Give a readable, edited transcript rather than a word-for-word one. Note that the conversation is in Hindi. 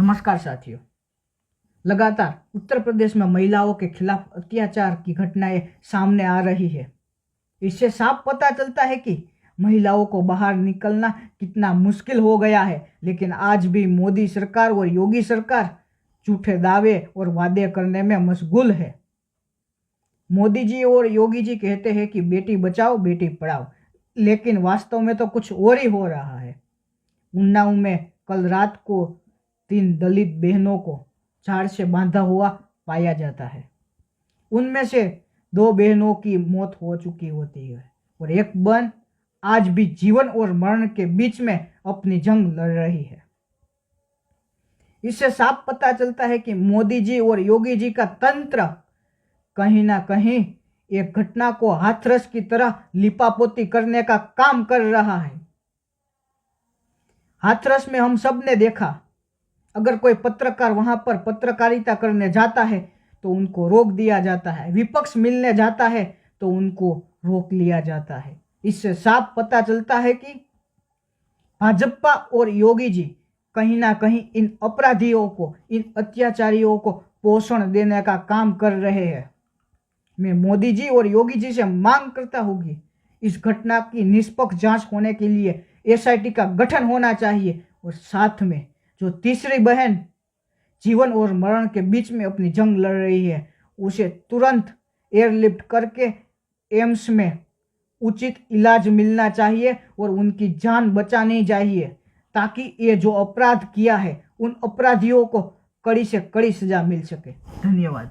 नमस्कार साथियों। लगातार उत्तर प्रदेश में महिलाओं के खिलाफ अत्याचार की घटनाएं सामने आ रही है। इससे साफ पता चलता है कि महिलाओं को बाहर निकलना कितना मुश्किल हो गया है। लेकिन आज भी मोदी सरकार और योगी सरकार झूठे दावे और वादे करने में मशगूल है। मोदी जी और योगी जी कहते हैं कि बेटी बचाओ बेटी पढ़ाओ, लेकिन वास्तव में तो कुछ और ही हो रहा है। उन्नाव में कल रात को 3 दलित बहनों को झाड़ से बांधा हुआ पाया जाता है। उनमें से 2 बहनों की मौत हो चुकी होती है और एक बहन आज भी जीवन और मरण के बीच में अपनी जंग लड़ रही है। इससे साफ पता चलता है कि मोदी जी और योगी जी का तंत्र कहीं ना कहीं एक घटना को हाथरस की तरह लिपापोती करने का काम कर रहा है। हाथरस में हम सब ने देखा, अगर कोई पत्रकार वहां पर पत्रकारिता करने जाता है तो उनको रोक दिया जाता है, विपक्ष मिलने जाता है तो उनको रोक लिया जाता है। इससे साफ पता चलता है कि भाजपा और योगी जी कहीं ना कहीं इन अपराधियों को, इन अत्याचारियों को पोषण देने का काम कर रहे हैं। मैं मोदी जी और योगी जी से मांग करता हूं कि इस घटना की निष्पक्ष जांच होने के लिए एसआईटी का गठन होना चाहिए और साथ में जो तीसरी बहन जीवन और मरण के बीच में अपनी जंग लड़ रही है, उसे तुरंत एयरलिफ्ट करके एम्स में उचित इलाज मिलना चाहिए और उनकी जान बचानी चाहिए, ताकि ये जो अपराध किया है उन अपराधियों को कड़ी से कड़ी सजा मिल सके। धन्यवाद।